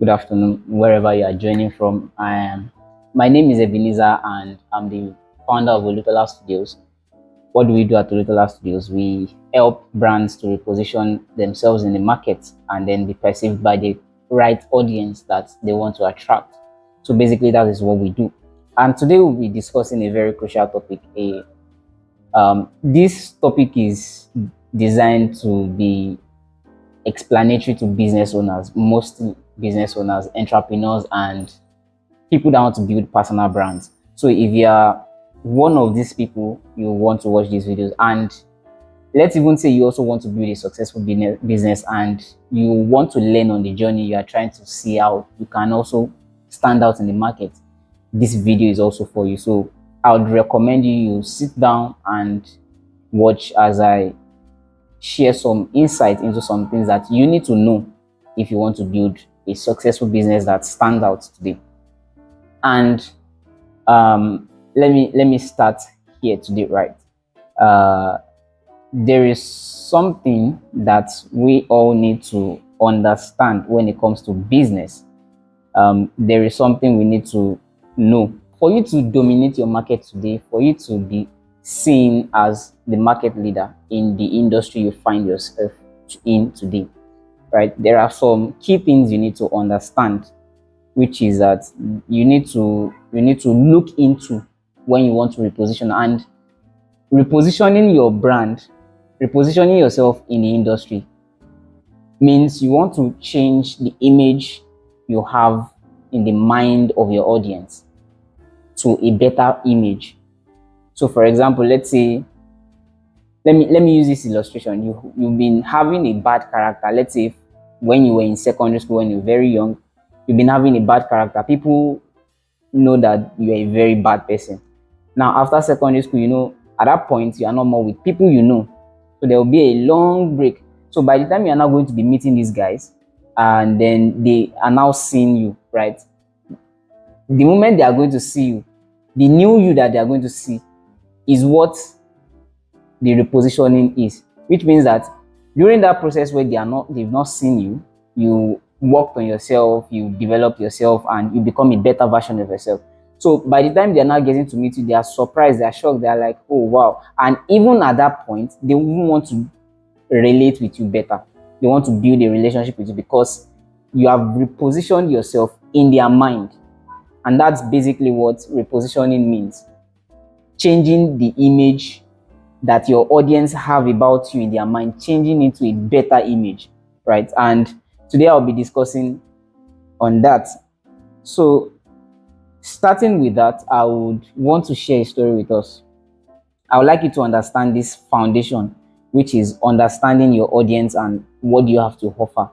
good afternoon, wherever you are joining from. My name is Ebenezer, and I'm the founder of Olutola Studios. What do we do at Olutola Studios? We help brands to reposition themselves in the market and then be perceived by the right audience that they want to attract. So basically, that is what we do. And today we'll be discussing a very crucial topic. This topic is designed to be explanatory to business owners, most business owners, entrepreneurs, and people that want to build personal brands. So if you are one of these people, you want to watch these videos. And let's even say you also want to build a successful business and you want to learn on the journey. You are trying to see how you can also stand out in the market. This video is also for you. So I would recommend you sit down and watch as I share some insight into some things that you need to know if you want to build a successful business that stands out today. And let me start here today, right? There is something that we all need to understand when it comes to business. There is something we need to know for you to dominate your market today, for you to be seen as the market leader in the industry you find yourself in today, right? There are some key things you need to understand, which is that you need to look into when you want to reposition. And repositioning your brand, repositioning yourself in the industry means you want to change the image you have in the mind of your audience to a better image. So for example, let's say, let me use this illustration. You've been having a bad character. Let's say when you were in secondary school, when you were very young, you've been having a bad character. People know that you're a very bad person. Now after secondary school, at that point you are not more with people so there will be a long break. So by the time you are now going to be meeting these guys, and then they are now seeing you, right? The moment they are going to see you, the new you that they are going to see is what the repositioning is, which means that during that process where they've not seen you, you worked on yourself, you developed yourself, and you become a better version of yourself. So by the time they're now getting to meet you, they are surprised, they are shocked, they are like, oh wow. And even at that point, they even want to relate with you better. They want to build a relationship with you because you have repositioned yourself in their mind. And that's basically what repositioning means: changing the image that your audience have about you in their mind, changing into a better image, right? And today I'll be discussing on that. So starting with that, I would want to share a story with us. I would like you to understand this foundation, which is understanding your audience and what you have to offer.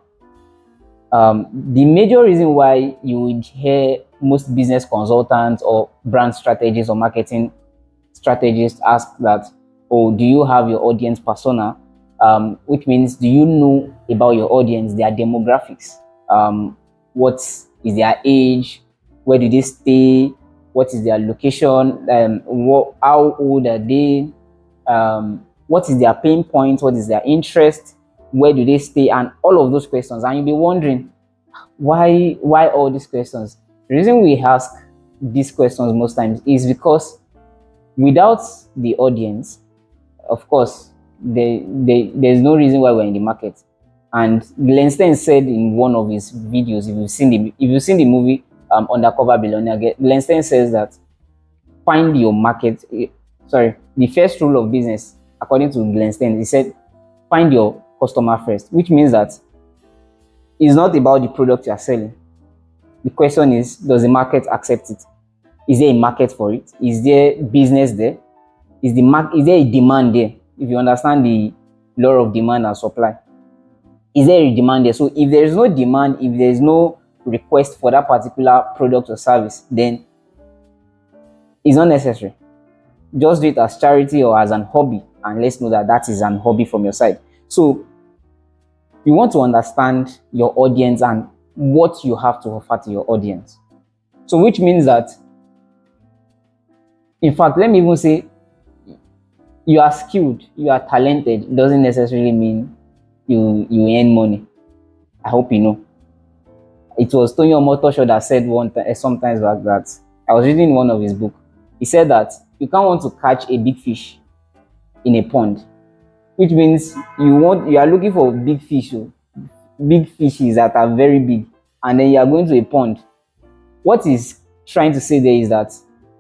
The major reason why you would hear most business consultants or brand strategists or marketing strategists ask that, oh, do you have your audience persona? Which means, do you know about your audience, their demographics? What is their age? Where do they stay? What is their location? How old are they? What is their pain point? What is their interest? Where do they stay? And all of those questions. And you'll be wondering, why all these questions? The reason we ask these questions most times is because without the audience, of course, there's no reason why we're in the market. And Glenn Stein said in one of his videos, if you've seen the movie Undercover Billionaire, Glenn Stein says that find your market. Sorry, the first rule of business, according to Glenn Stein, he said, find your customer first, which means that it's not about the product you are selling. The question is, does the market accept it? Is there a market for it? Is there business there? Is there a demand there? If you understand the law of demand and supply, is there a demand there? So if there is no demand, if there is no request for that particular product or service, then it's not necessary. Just do it as charity or as an hobby, and let's know that that is an hobby from your side. So you want to understand your audience and what you have to offer to your audience. So which means that, in fact, let me even say, you are skilled, you are talented, doesn't necessarily mean you earn money. I hope you know. It was Tony Omotosho that said one time, sometimes back, that I was reading one of his book. He said that you can't want to catch a big fish in a pond, which means you are looking for big fish, oh, big fishes that are very big, and then you are going to a pond. What is trying to say there is that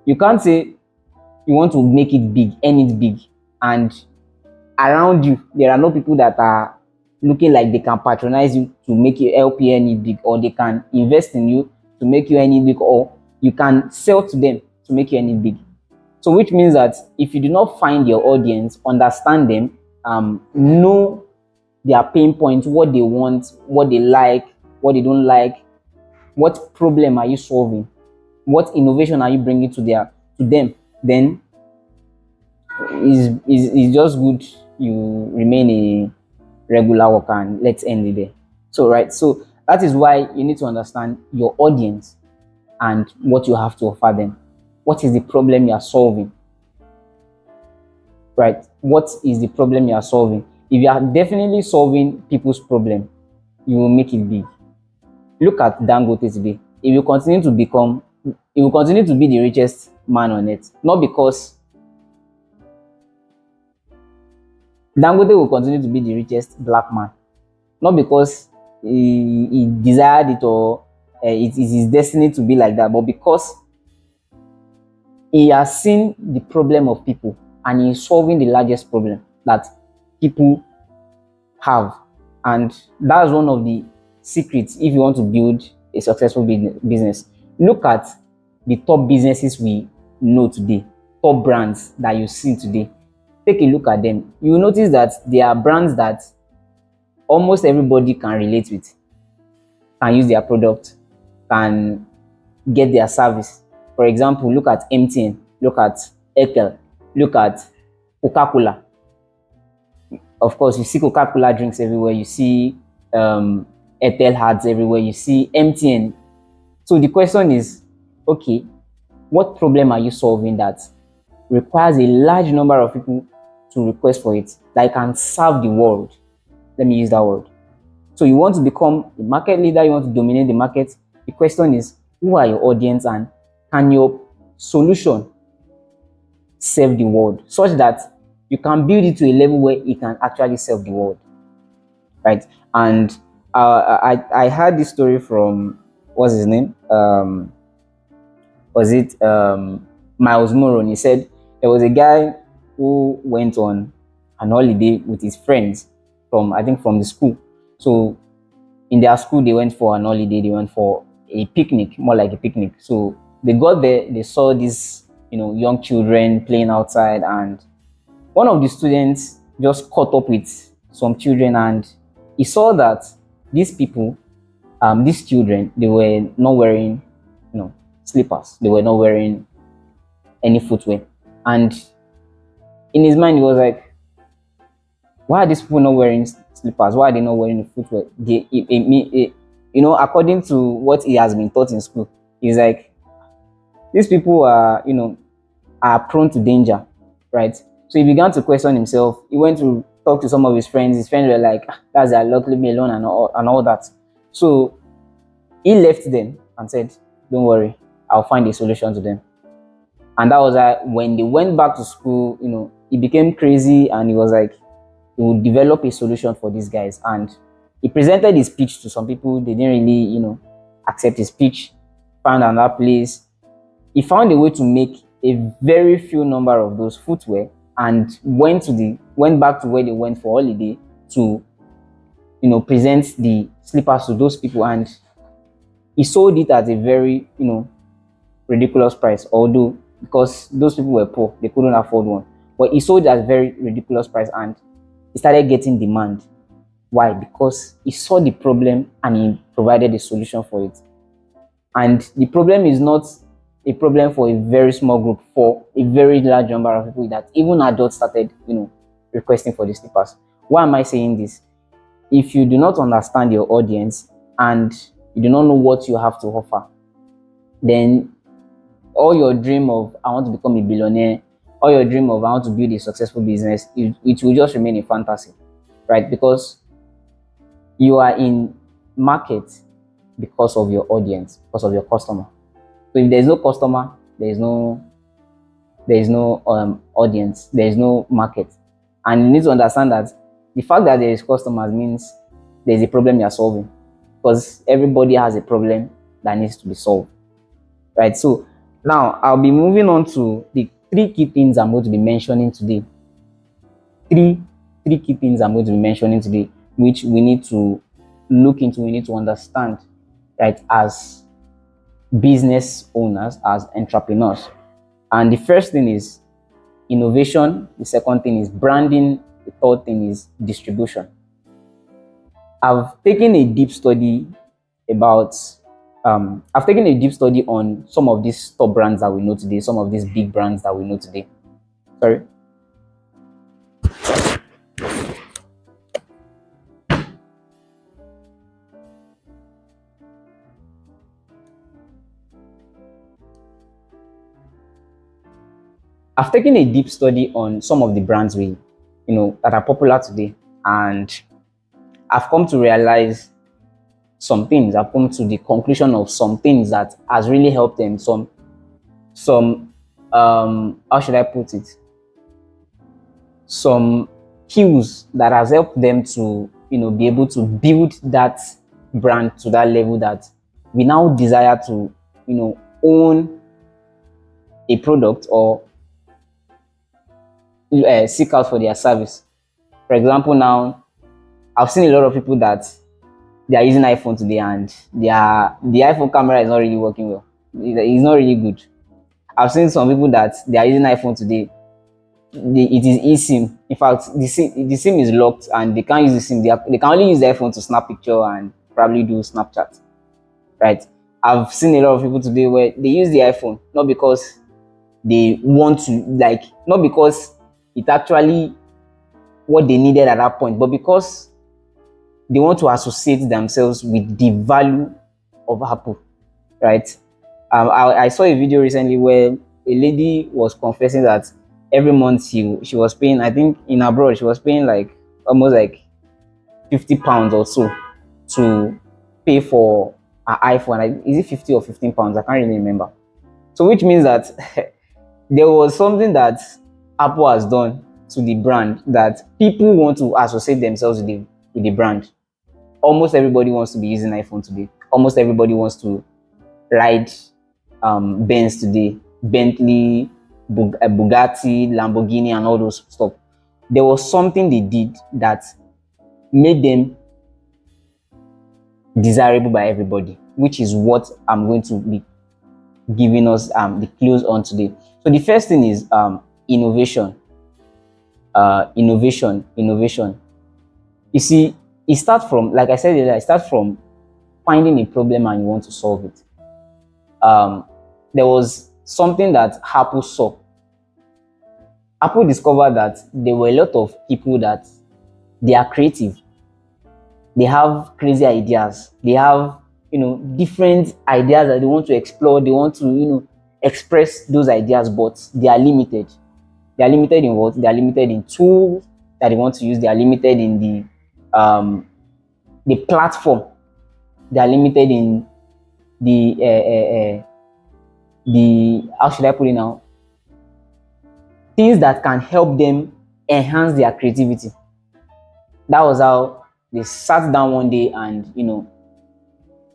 you can't say you want to make it big, earn it big, and around you there are no people that are looking like they can patronize you to make you help you earn it big, or they can invest in you to make you earn it big, or you can sell to them to make you earn it big. So which means that if you do not find your audience, understand them, know their pain points, what they want, what they like, what they don't like, what problem are you solving, what innovation are you bringing to them, then is just good you remain a regular worker, and let's end it there. So right, so that is why you need to understand your audience and what you have to offer them. What is the problem you are solving? Right? What is the problem you are solving? If you are definitely solving people's problem, you will make it big. Look at Dangote today. He will continue to be the richest man on earth. Not because Dangote will continue to be the richest black man. Not because he desired it, or it is his destiny to be like that, but because he has seen the problem of people and he is solving the largest problem that people have. And that's one of the secrets if you want to build a successful business. Look at the top businesses we know today, top brands that you see today. Take a look at them. You will notice that they are brands that almost everybody can relate with, can use their product, can get their service. For example, look at MTN, look at Ekel, look at Coca-Cola. Of course, you see Coca-Cola drinks everywhere. You see Airtel ads everywhere. You see MTN. So the question is, okay, what problem are you solving that requires a large number of people to request for it, that can serve the world? Let me use that word. So you want to become a market leader, you want to dominate the market. The question is, who are your audience, and can your solution serve the world such that you can build it to a level where it can actually serve the world, right? And I heard this story from, what's his name? Was it Miles Moron? He said there was a guy who went on an holiday with his friends from, I think, from the school. So in their school, they went for an holiday. They went for a picnic, more like a picnic. So they got there. They saw these, young children playing outside, and one of the students just caught up with some children, and he saw that these people, these children, they were not wearing, slippers. They were not wearing any footwear, and in his mind, he was like, "Why are these people not wearing slippers? Why are they not wearing footwear?" According to what he has been taught in school, he's like, these people are, are prone to danger, right? So he began to question himself. He went to talk to some of his friends. His friends were like, "That's their luck, leave me alone," and all that. So he left them and said, "Don't worry, I'll find a solution to them." And that was when they went back to school, he became crazy, and he was like, he would develop a solution for these guys. And he presented his pitch to some people. They didn't really, accept his pitch. Found another place. He found a way to make a very few number of those footwear, and went back to where they went for holiday to, present the slippers to those people. And he sold it at a very, ridiculous price, although because those people were poor, they couldn't afford one. But he sold it at a very ridiculous price, and he started getting demand. Why? Because he saw the problem and he provided a solution for it. And the problem is not a problem for a very small group, for a very large number of people, that even adults started, requesting for the slippers. Why am I saying this? If you do not understand your audience and you do not know what you have to offer, then all your dream of "I want to become a billionaire," all your dream of "I want to build a successful business," it will just remain a fantasy, right? Because you are in market because of your audience, because of your customer. So if there's no customer, there is no audience, there is no market. And you need to understand that the fact that there is customers means there's a problem you're solving, because everybody has a problem that needs to be solved, right? So now I'll be moving on to the three key things I'm going to be mentioning today. Three three key things I'm going to be mentioning today, which we need to look into, we need to understand, right, as business owners, as entrepreneurs. And the first thing is innovation, the second thing is branding, the third thing is distribution. I've taken a deep study about I've taken a deep study on some of these top brands that we know today, some of these big brands that we know today. Sorry. I've taken a deep study on some of the brands that are popular today, and I've come to realize some things. I've come to the conclusion of some things that has really helped them. Some how should I put it? Some cues that has helped them to be able to build that brand to that level that we now desire to own a product or seek out for their service. For example, now I've seen a lot of people that they are using iPhone today, and the iPhone camera is not really working well. It's not really good. I've seen some people that they are using iPhone today. It is eSIM. In fact, the SIM is locked, and they can't use the SIM. They can only use the iPhone to snap picture and probably do Snapchat. Right? I've seen a lot of people today where they use the iPhone not because they want to, not because it actually what they needed at that point, but because they want to associate themselves with the value of Apple, right? I saw a video recently where a lady was confessing that every month she was paying, I think in abroad, she was paying like almost like £50 or so to pay for her iPhone. Is it 50 or £15? I can't really remember. So which means that there was something that Apple has done to the brand that people want to associate themselves with the brand. Almost everybody wants to be using iPhone today. Almost everybody wants to ride Benz today, Bentley, Bugatti, Lamborghini, and all those stuff. There was something they did that made them desirable by everybody, which is what I'm going to be giving us the clues on today. So the first thing is innovation. Innovation. You see, it starts from, like I said earlier, it starts from finding a problem and you want to solve it. There was something that Apple saw. Apple discovered that there were a lot of people that they are creative. They have crazy ideas. They have, different ideas that they want to explore. They want to, express those ideas, but they are limited. They are limited in what? They are limited in tools that they want to use. They are limited in the platform. They are limited in the how should I put it now? Things that can help them enhance their creativity. That was how they sat down one day, and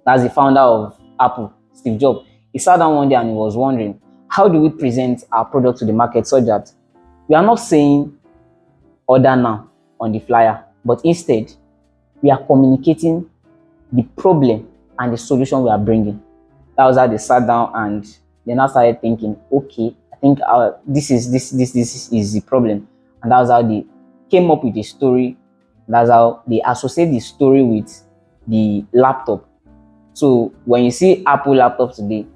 that's the founder of Apple, Steve Jobs. He sat down one day and he was wondering, how do we present our product to the market so that we are not saying order now on the flyer, but instead we are communicating the problem and the solution we are bringing. That was how they sat down, and they now started thinking, okay, I think this is the problem. And that was how they came up with a story. That's how they associate the story with the laptop. So when you see Apple laptop today,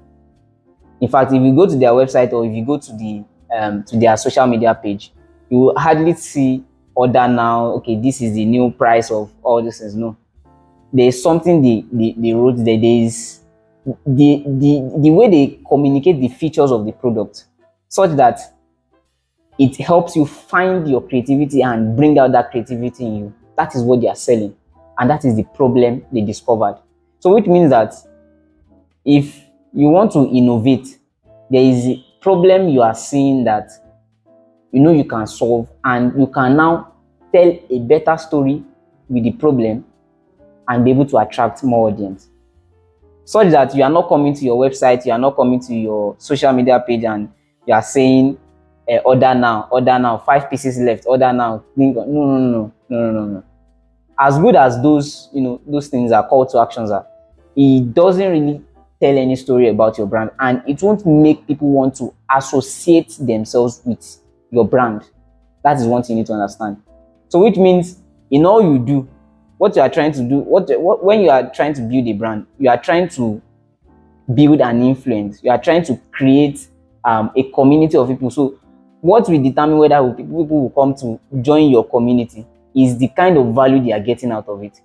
in fact, if you go to their website or if you go to their social media page, you will hardly see order now. Okay, this is the new price of all this. Is no. There's something they wrote there. There's the way they communicate the features of the product, such that it helps you find your creativity and bring out that creativity in you. That is what they are selling, and that is the problem they discovered. So which means that if you want to innovate, there is a problem you are seeing that you know you can solve, and you can now tell a better story with the problem and be able to attract more audience. Such that you are not coming to your website, you are not coming to your social media page and you are saying, order now, 5 pieces left, order now. No, no, no, no, no, no, no. As good as those, those things are, call to actions are, it doesn't really tell any story about your brand, and it won't make people want to associate themselves with your brand. That is one thing you need to understand. So which means in all you do, what you are trying to do, when you are trying to build a brand, you are trying to build an influence. You are trying to create a community of people. So what will determine whether people will come to join your community is the kind of value they are getting out of it.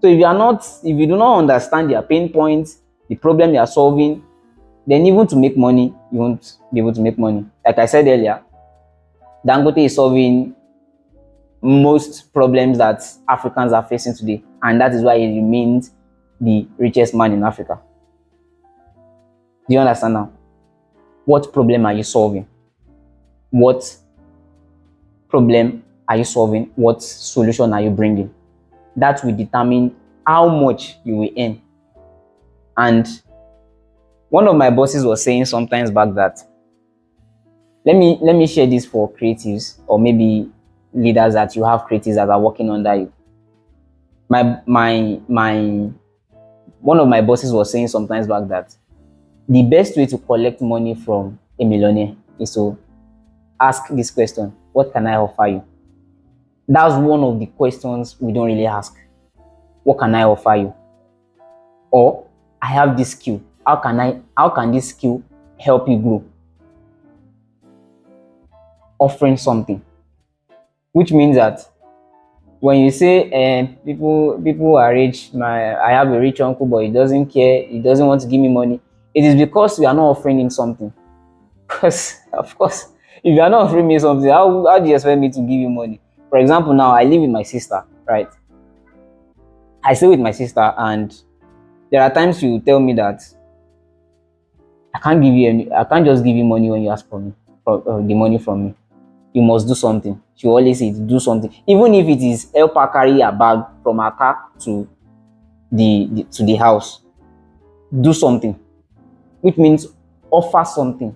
So if you do not understand their pain points, the problem you are solving, then even to make money, you won't be able to make money. Like I said earlier, Dangote is solving most problems that Africans are facing today, and that is why he remains the richest man in Africa. Do you understand now? What problem are you solving? What problem are you solving? What solution are you bringing? That will determine how much you will earn. And one of my bosses was saying sometimes back that, let me share this for creatives, or maybe leaders that you have creatives that are working under you. My one of my bosses was saying sometimes back that the best way to collect money from a millionaire is to ask this question: what can I offer you? That's one of the questions we don't really ask. What can I offer you? Or, I have this skill. How can this skill help you grow? Offering something. Which means that when you say people are rich, I have a rich uncle, but he doesn't care, he doesn't want to give me money, it is because we are not offering him something. Because of course, if you are not offering me something, how do you expect me to give you money? For example, now I live with my sister, right? I stay with my sister, and there are times she will tell me that I can't just give you money when you ask for me, the money from me. You must do something. She always says, do something. Even if it is help her carry a bag from her car to the house. Do something. Which means offer something.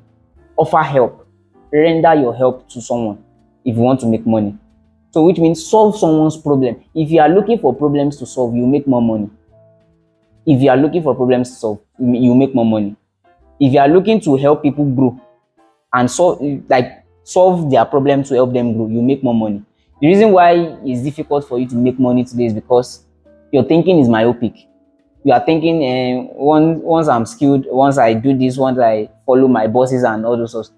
Offer help. Render your help to someone if you want to make money. So which means solve someone's problem. If you are looking for problems to solve, you make more money. If you are looking for problems to solve, you make more money. If you are looking to help people grow and solve their problem to help them grow, you make more money. The reason why it's difficult for you to make money today is because your thinking is myopic. You are thinking, once I'm skilled, once I do this, once I follow my bosses and all those stuff.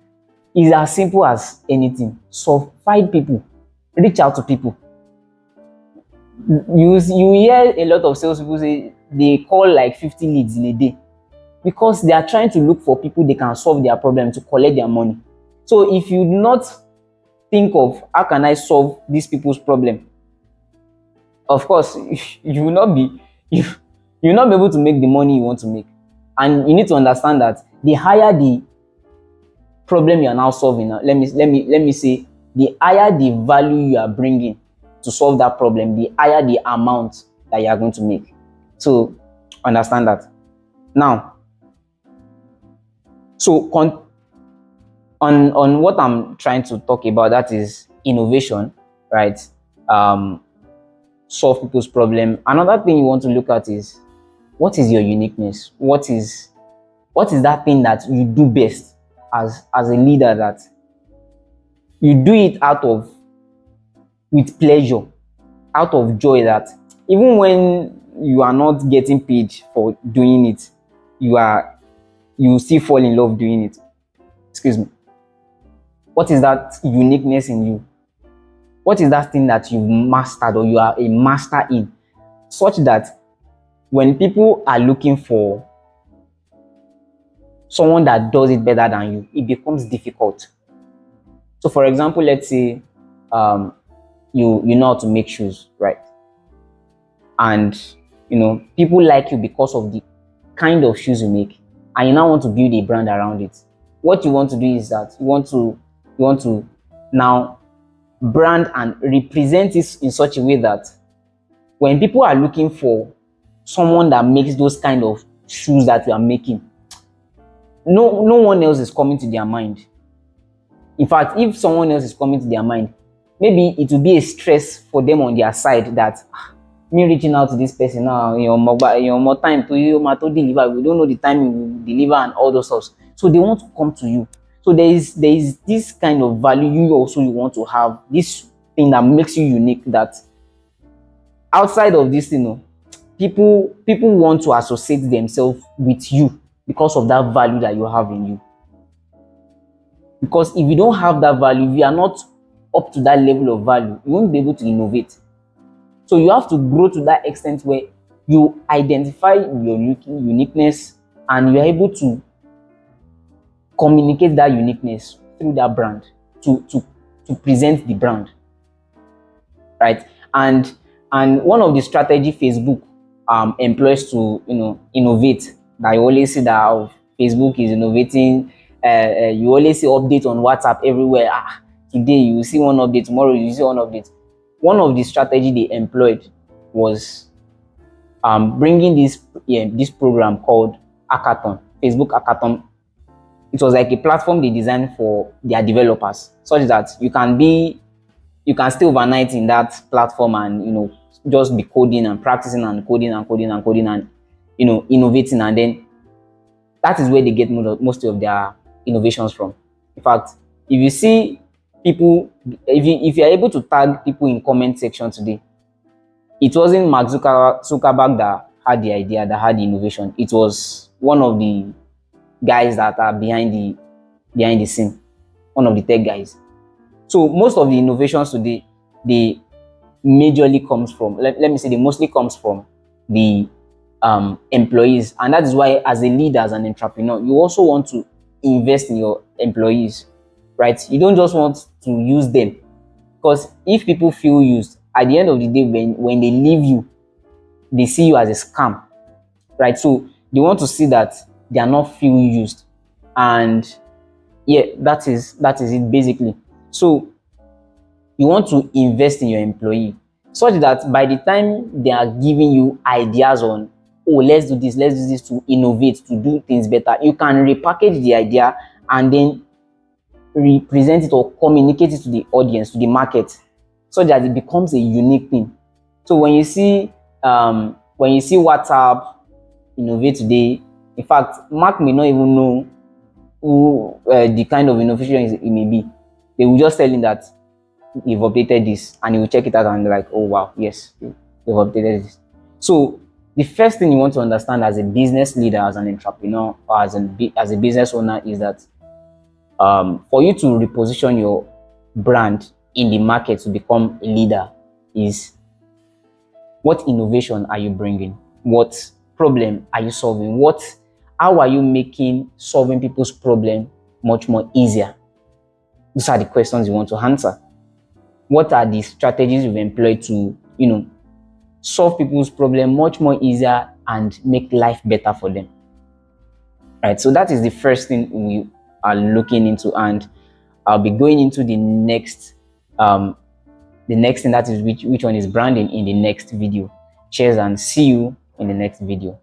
It's as simple as anything. So find people, reach out to people. You hear a lot of salespeople say they call like 50 leads in a day, because they are trying to look for people they can solve their problem to collect their money. So if you do not think of how can I solve these people's problem, of course you will not be you will not be able to make the money you want to make. And you need to understand that the higher the problem you are now solving, let me say, the higher the value you are bringing to solve that problem, the higher the amount that you are going to make. So understand that. Now, so on what I'm trying to talk about, that is innovation, right? Solve people's problem. Another thing you want to look at is, what is your uniqueness? What is that thing that you do best as a leader, that you do it with pleasure, out of joy, that even when you are not getting paid for doing it, you still fall in love doing it. Excuse me. What is that uniqueness in you? What is that thing that you've mastered, or you are a master in, such that when people are looking for someone that does it better than you, it becomes difficult? So for example, let's say you know how to make shoes, right? And People like you because of the kind of shoes you make, and you now want to build a brand around it. What you want to do is that you want to now brand and represent it in such a way that when people are looking for someone that makes those kind of shoes that you are making, no one else is coming to their mind. In fact, if someone else is coming to their mind, maybe it will be a stress for them on their side that me reaching out to this person now, more time to you, to deliver. We don't know the time you will deliver and all those stuff. So they want to come to you. So there is this kind of value you want to have, this thing that makes you unique, that outside of this, people want to associate themselves with you because of that value that you have in you. Because if you don't have that value, if you are not up to that level of value, you won't be able to innovate. So you have to grow to that extent where you identify your uniqueness, and you are able to communicate that uniqueness through that brand, to present the brand, right? And one of the strategy Facebook employs to innovate, that you always see that Facebook is innovating. You always see updates on WhatsApp everywhere. Today you will see one update, tomorrow you will see one update. One of the strategy they employed was bringing this program called Hackathon, Facebook Hackathon. It was like a platform they designed for their developers, such that you can stay overnight in that platform and just be coding and practicing and coding and coding and coding and innovating, and then that is where they get most of their innovations from. In fact, if you see people, if you are able to tag people in comment section today, it wasn't Mark Zuckerberg that had the idea, that had the innovation. It was one of the guys that are behind the scene, one of the tech guys. So most of the innovations today, they majorly comes from, let me say, they mostly comes from the employees. And that is why, as a leader, as an entrepreneur, you also want to invest in your employees, right? You don't just want to use them, because if people feel used, at the end of the day, when they leave you, they see you as a scam, right? So they want to see that they are not feel used. And yeah, that is it basically. So you want to invest in your employee, such that by the time they are giving you ideas on, oh, let's do this to innovate, to do things better, you can repackage the idea and then represent it or communicate it to the audience, to the market, so that it becomes a unique thing. So when you see WhatsApp innovate today, in fact, Mark may not even know who the kind of innovation it may be. They will just tell him that you've updated this, and he will check it out and be like, oh wow, yes, you've updated this. So the first thing you want to understand as a business leader, as an entrepreneur, or as a business owner, is that for you to reposition your brand in the market to become a leader, is what innovation are you bringing? What problem are you solving? How are you making solving people's problem much more easier? These are the questions you want to answer. What are the strategies you've employed to, solve people's problem much more easier and make life better for them? Right. So that is the first thing we are looking into, and I'll be going into the next thing, that is which one is branding, in the next video. Cheers, and see you in the next video.